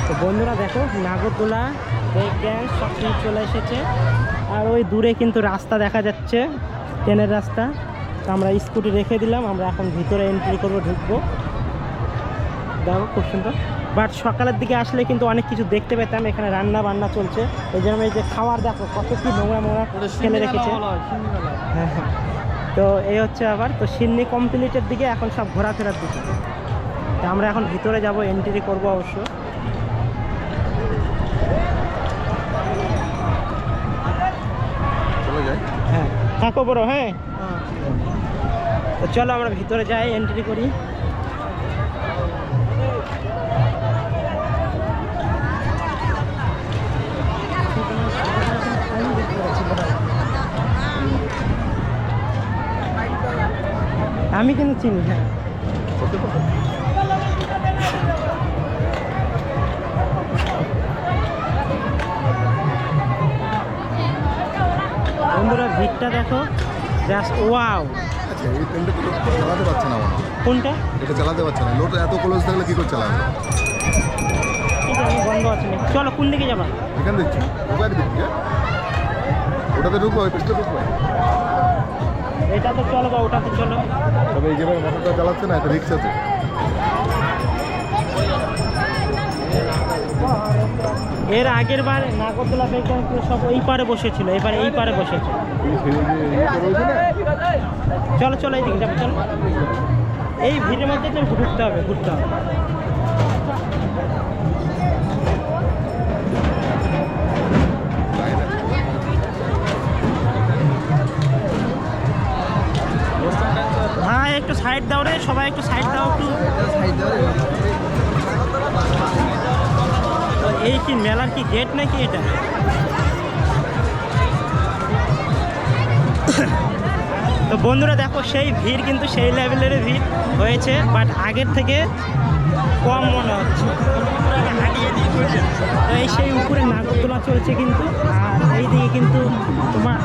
তো বন্ধুরা দেখো নাগরদোলা ব্রেক ড্যান্স সব কিছু চলে এসেছে। আর ওই দূরে কিন্তু রাস্তা দেখা যাচ্ছে, ট্রেনের রাস্তা। তো আমরা স্কুটি রেখে দিলাম, আমরা এখন ভিতরে এন্ট্রি করবো, ঢুকবো। দেখো খুব সুন্দর। বাট সকালের দিকে আসলে কিন্তু অনেক কিছু দেখতে পেতাম। এখানে রান্না বান্না চলছে, এই জন্য এই যে খাওয়ার দেখো কত কি নোংরা নোংরা ফেলে রেখেছে। হ্যাঁ হ্যাঁ। তো এই হচ্ছে আবার তো সিন্নি কমপ্লিটের দিকে এখন সব ঘোরাফেরার দিকে। তো আমরা এখন ভিতরে যাব, এন্ট্রি করব অবশ্য। হ্যাঁ থাকো বড়। হ্যাঁ তো চলো আমরা ভিতরে যাই, এন্ট্রি করি। আমি কিন্তু চিনি। হ্যাঁ বন্ধুরা ভিড়টা দেখো, জাস্ট ওয়াও। আচ্ছা এই ট্রেনটা তো চালাতে পারছে না মনে হয়। কোনটা? এটা চালাতে পারছে না, লোড এত ক্লোজ থাকলে কি করে চালাবে? বন্ধ আছে না। চলো কোন দিকে যাবা? এখান দেখছি ওখানে দিকে, ওটাতে ঢুকবো, ওই পিছনে ঢুকবো। এটা তো চলো বা ওটাতে চলো। তবে এই যেভাবে মোটরটা চালাচ্ছে না, এটা রিক্স আছে। এর আগের বার নাগরদোলা ব্রেক সব ওই পারে বসেছিল, এবার এই পারে বসেছে। চলো চলো এইদিকে যাবো, চলো। এই ভিড়ের মধ্যে তো ঘুরতে হবে, ঘুরতে হবে। হ্যাঁ একটু সাইড দাও রে সবাই, একটু সাইড দাও একটু। এই কি মেলার কি গেট নাকি এটা? তো বন্ধুরা দেখো সেই ভিড় কিন্তু সেই লেভেলের ভিড় হয়েছে, বাট আগের থেকে কম মনে হচ্ছে। তো এই সেই উপরে নাগরদোলা চলছে কিন্তু, আর এইদিকে কিন্তু তোমার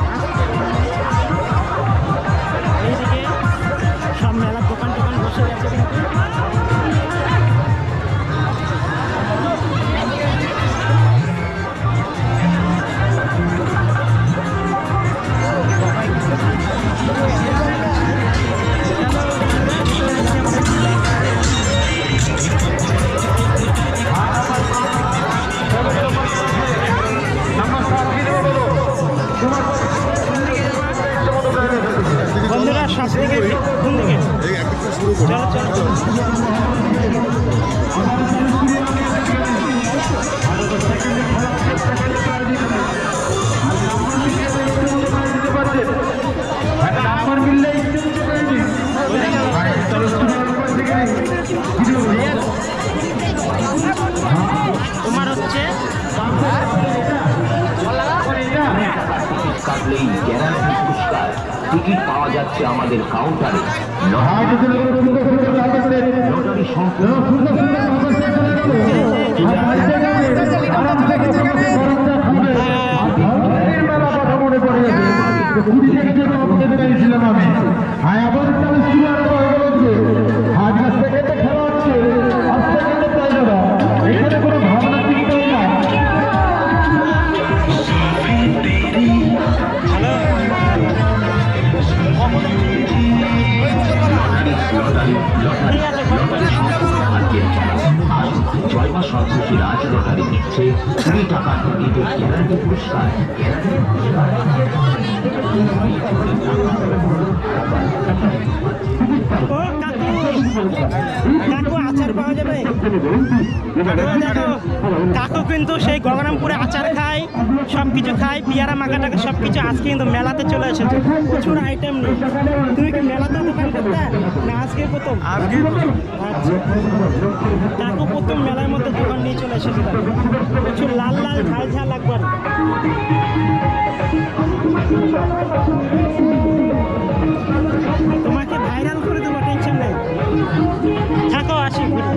এইদিকে সব মেলার দোকান টোকান বসে গেছে কিন্তু। বন্ধুরা সব থেকে কোন দিকে? চলো চলো। তোমার হচ্ছে টিকিট পাওয়া যাচ্ছে আমাদের কাউন্টারে। লটারি সম্পূর্ণ সন্তোষী রাজ লটারি দিচ্ছে 20 টাকার টিকিটের গ্যারান্টি পুরস্কার। কাকু আচার পাওয়া যাবে? দেখো কাকু কিন্তু সেই গঙ্গারামপুরে আচার খায়, সব কিছু খায়, পিয়ারা মাখাটাকে সব কিছু। আজকে কিন্তু মেলাতে চলে এসেছে, প্রচুর আইটেম নেই। তুমি কি মেলাতে দোকান করতে না আজকে প্রথম? আজকে আচ্ছা, কাকু প্রথম মেলার মধ্যে দোকান নিয়ে চলে এসেছে। প্রচুর লাল লাল ঝাল ঝাল একবার। তোমাকে ভাইরাল করে দেবো, টেনশন নেই। থাকো আসি ঘুরে।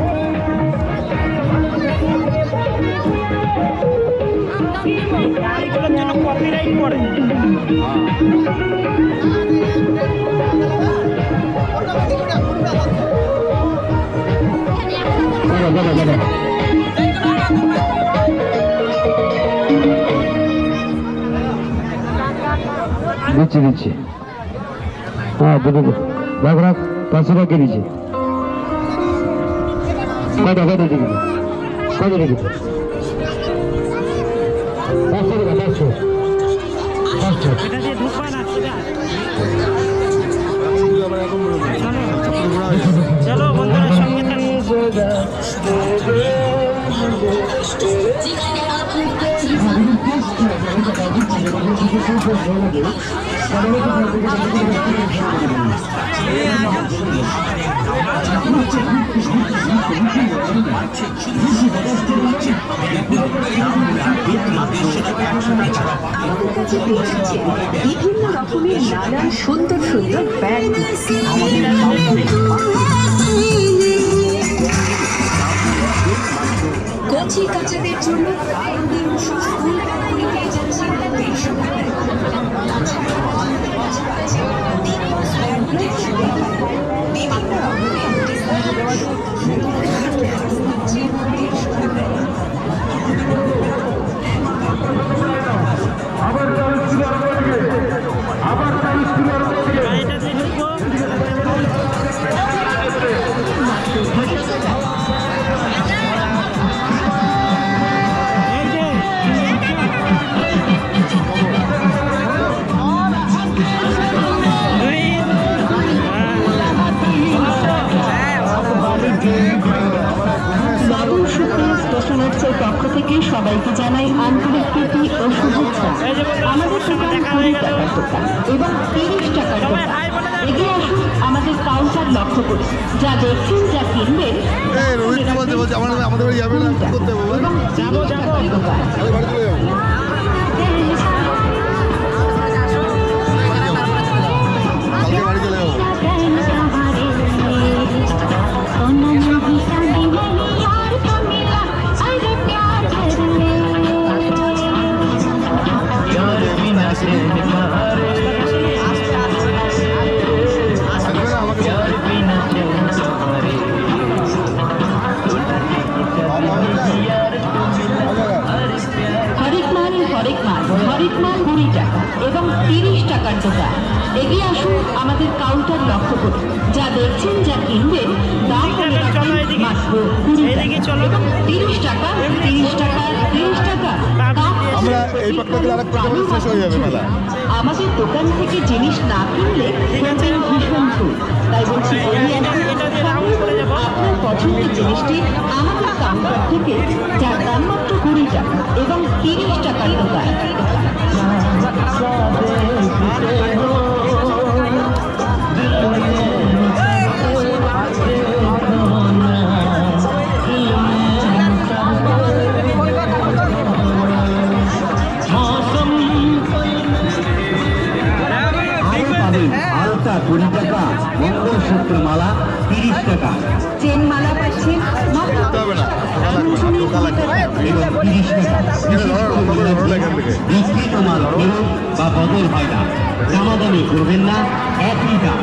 গাড়িগুলোর জন্য কপিরাইট করে। দাদা দিচ্ছি দিচ্ছি। হ্যাঁ দুটো রাখ রাখ, 500 টাকা দিচ্ছি। কয়টা কয়টা দেখি, কয়টা দেখি? 500 টাকা, 500 500। এটা দিয়ে ঢুকবা না সোজা। চলো বন্ধুরা সঙ্গে থাকো। বিভিন্ন রকমের নানান সুন্দর সুন্দর ব্যাগ কচি কাচাদের জন্য স্কুল ব্যাগগুলি পেয়ে যাচ্ছে বিভিন্ন এটা দিয়ে ঢুকবো। এই যে বাবু সুপ্রিয় স্টেশন উৎসব পক্ষ থেকে সবাইকে জানাই আন্তরিক প্রীতি ও শুভেচ্ছা। আমাদের দোকান 20 টাকার দোকান এবং 30 টাকার দোকান। এগিয়ে আসুন আমাদের কাউন্টার লক্ষ্য করে, যা দেখছেন যা কিনবেন রোহিত বলছে বলছে আমাদের বাড়ি যাবে না, কি করতে হবে ভাই? এবং 30 টাকার দোকান। আমি বাড়ি চলে যাবো। কালকে বাড়ি চলে যাবো। আসবে না আমাকে হরেকমাল 20 টাকা এবং 30 টাকার দোকান। এগিয়ে আসুন আমাদের কাউন্টার লক্ষ্য করে, যা দেখছেন যা কিনবেন দাম করে রাখবেন মাত্র 20 এইদিকে চলো। এবং 30 টাকা 30 টাকা 30 টাকা। আমরা এই পাকটা গেলে আরেক পাকটা শেষ হয়ে যাবে মেলা। আমাদের দোকান থেকে জিনিস না কিনলে হবেন ভীষণ ভুল। তাই বলছি এগিয়ে আসুন, আপনার পছন্দের জিনিসটি আমাদের কাউন্টার থেকে, যার দাম মাত্র 20 টাকা এবং 30 টাকার দোকান। আলতা 20 টাকা, মঙ্গলসূত্র মালা 30 টাকা চেন মালা পাচ্ছেন মাত্র করতে হবে না, ঢোকা লাগবে এবং 30 টাকা। এখানে ধরো এখান থেকে। বিক্রিত মাল ফেরত বা বদল হয় না, দামাদামি করবেন না, একই দাম।